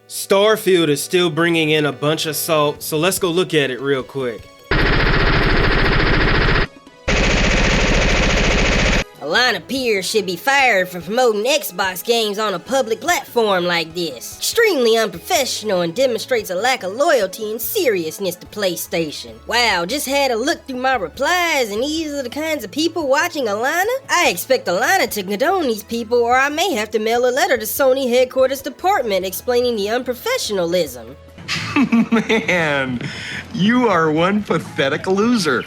Starfield is still bringing in a bunch of salt, so let's go look at it real quick. A line of peers should be fired for promoting Xbox games on a public platform like this. Extremely unprofessional and demonstrates a lack of loyalty and seriousness to PlayStation. Wow, just had a look through my replies and these are the kinds of people watching Alana? I expect Alana to condone these people, or I may have to mail a letter to Sony headquarters department explaining the unprofessionalism. Man, you are one pathetic loser.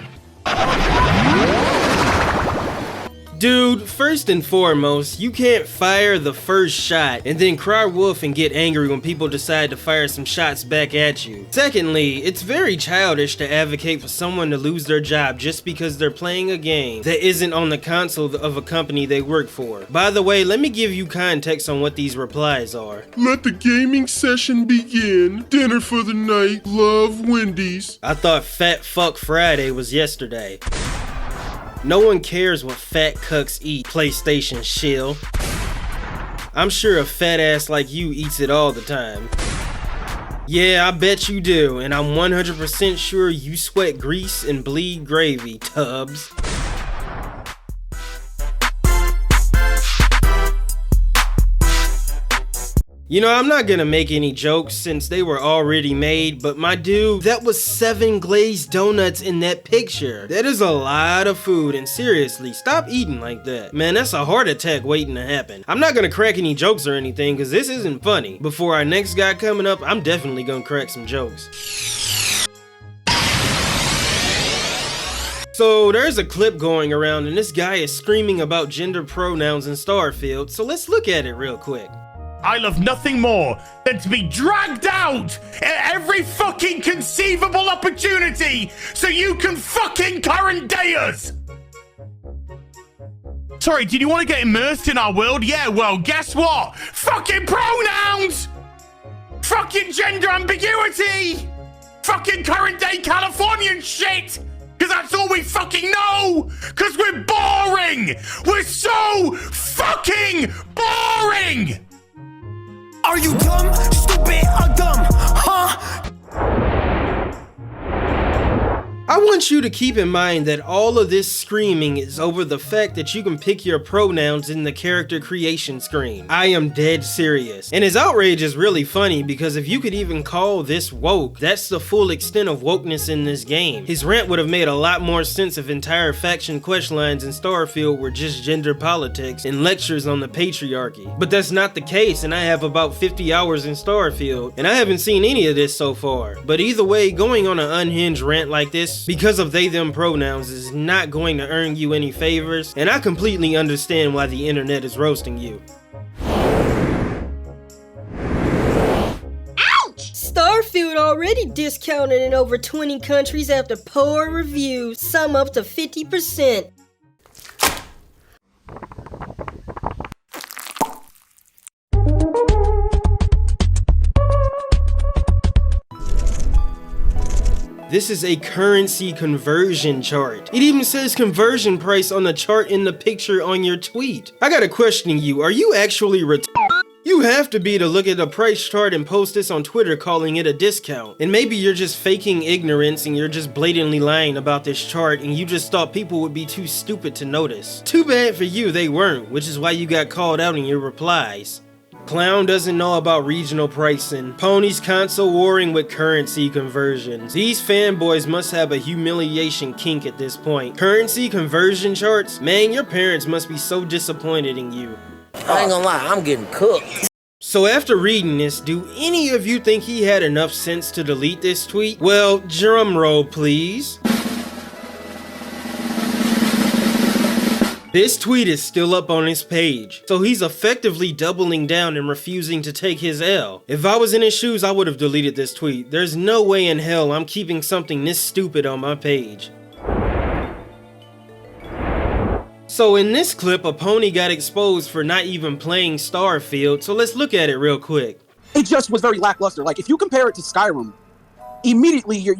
Dude, first and foremost, you can't fire the first shot and then cry wolf and get angry when people decide to fire some shots back at you. Secondly, it's very childish to advocate for someone to lose their job just because they're playing a game that isn't on the console of a company they work for. By the way, let me give you context on what these replies are. Let the gaming session begin. Dinner for the night. Love, Wendy's. I thought Fat Fuck Friday was yesterday. No one cares what fat cucks eat, PlayStation shill. I'm sure a fat ass like you eats it all the time. Yeah, I bet you do, and I'm 100% sure you sweat grease and bleed gravy, Tubbs. You know, I'm not gonna make any jokes since they were already made, but my dude, that was 7 glazed donuts in that picture. That is a lot of food, and seriously, stop eating like that. Man, that's a heart attack waiting to happen. I'm not gonna crack any jokes or anything, cause this isn't funny. Before our next guy coming up, I'm definitely gonna crack some jokes. So there's a clip going around and this guy is screaming about gender pronouns in Starfield, so let's look at it real quick. I love nothing more than to be dragged out at every fucking conceivable opportunity so you can fucking current day us! Sorry, did you want to get immersed in our world? Yeah, well, guess what? Fucking pronouns! Fucking gender ambiguity! Fucking current day Californian shit! Because that's all we fucking know! Because we're boring! We're so fucking boring! Are you dumb, stupid, or dumb, huh? I want you to keep in mind that all of this screaming is over the fact that you can pick your pronouns in the character creation screen. I am dead serious. And his outrage is really funny because if you could even call this woke, that's the full extent of wokeness in this game. His rant would have made a lot more sense if entire faction questlines in Starfield were just gender politics and lectures on the patriarchy. But that's not the case, and I have about 50 hours in Starfield, and I haven't seen any of this so far. But either way, going on an unhinged rant like this because of they them pronouns is not going to earn you any favors, and I completely understand why the internet is roasting you. Ouch! Starfield already discounted in over 20 countries after poor reviews, some up to 50%. This is a currency conversion chart. It even says conversion price on the chart in the picture on your tweet. I gotta question you, are you actually You have to be to look at a price chart and post this on Twitter calling it a discount. And maybe you're just faking ignorance and you're just blatantly lying about this chart and you just thought people would be too stupid to notice. Too bad for you, they weren't, which is why you got called out in your replies. Clown doesn't know about regional pricing. Ponies console warring with currency conversions. These fanboys must have a humiliation kink at this point. Currency conversion charts? Man, your parents must be so disappointed in you. I ain't gonna lie, I'm getting cooked. So after reading this, do any of you think he had enough sense to delete this tweet? Well, drum roll please. This tweet is still up on his page, so he's effectively doubling down and refusing to take his L. If I was in his shoes, I would have deleted this tweet. There's no way in hell I'm keeping something this stupid on my page. So in this clip, a pony got exposed for not even playing Starfield, so let's look at it real quick. It just was very lackluster. Like, if you compare it to Skyrim, immediately you're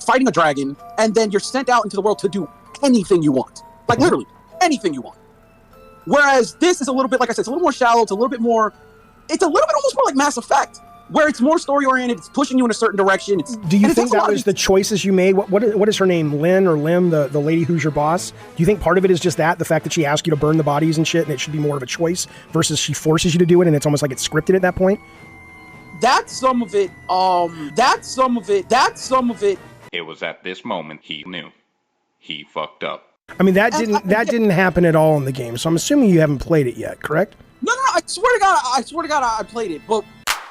fighting a dragon, and then you're sent out into the world to do anything you want. Like, literally. Anything you want. Whereas this is a little bit, like I said, it's a little more shallow, it's a little bit almost more like Mass Effect. where it's more story oriented. It's pushing you in a certain direction. Do you think that was the choices you made? What is her name? Lynn or Lim, the lady who's your boss? Do you think part of it is just the fact that she asked you to burn the bodies and shit, and it should be more of a choice versus she forces you to do it, and it's almost like it's scripted at that point? That's some of it. That's some of it. It was at this moment he knew. He fucked up. I mean, that didn't happen at all in the game, so I'm assuming you haven't played it yet, correct? No, I swear to God, I played it, but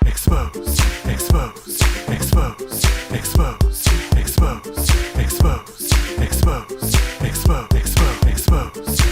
Exposed, exposed, exposed, exposed, exposed, exposed, exposed, exposed, exposed, exposed.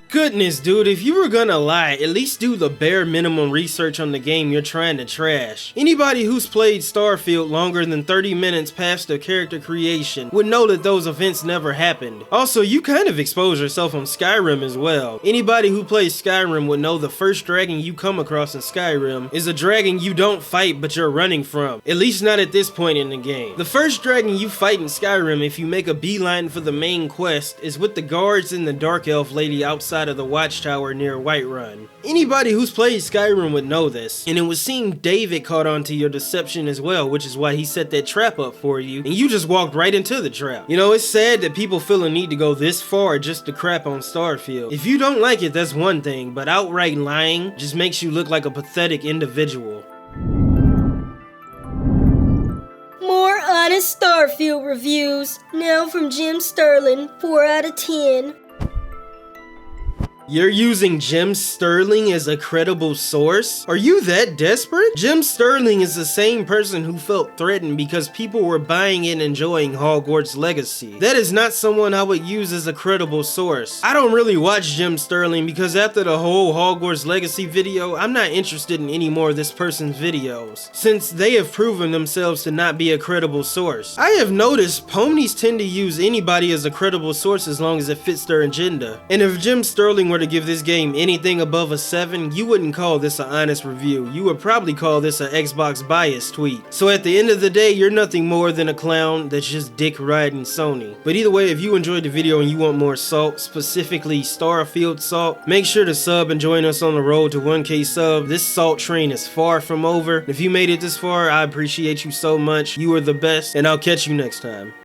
Goodness, dude, if you were gonna lie, at least do the bare minimum research on the game you're trying to trash. Anybody who's played Starfield longer than 30 minutes past the character creation would know that those events never happened. Also, you kind of expose yourself on Skyrim as well. Anybody who plays Skyrim would know the first dragon you come across in Skyrim is a dragon you don't fight but you're running from. At least not at this point in the game. The first dragon you fight in Skyrim, if you make a beeline for the main quest, is with the guards and the dark elf lady outside of the watchtower near Whiterun. Anybody who's played Skyrim would know this, and it would seem David caught on to your deception as well, which is why he set that trap up for you, and you just walked right into the trap. You know, it's sad that people feel a need to go this far just to crap on Starfield. If you don't like it, that's one thing, but outright lying just makes you look like a pathetic individual. More honest Starfield reviews, now from Jim Sterling, 4 out of 10. You're using Jim Sterling as a credible source? Are you that desperate? Jim Sterling is the same person who felt threatened because people were buying and enjoying Hogwarts Legacy. That is not someone I would use as a credible source. I don't really watch Jim Sterling because after the whole Hogwarts Legacy video, I'm not interested in any more of this person's videos, since they have proven themselves to not be a credible source. I have noticed ponies tend to use anybody as a credible source as long as it fits their agenda. And if Jim Sterling were to give this game anything above a 7, you wouldn't call this an honest review. You would probably call this an Xbox bias tweet. So at the end of the day, you're nothing more than a clown that's just dick riding Sony. But either way, if you enjoyed the video and you want more Salt, specifically Starfield Salt, make sure to sub and join us on the road to 1K sub. This Salt train is far from over. If you made it this far, I appreciate you so much. You are the best, and I'll catch you next time.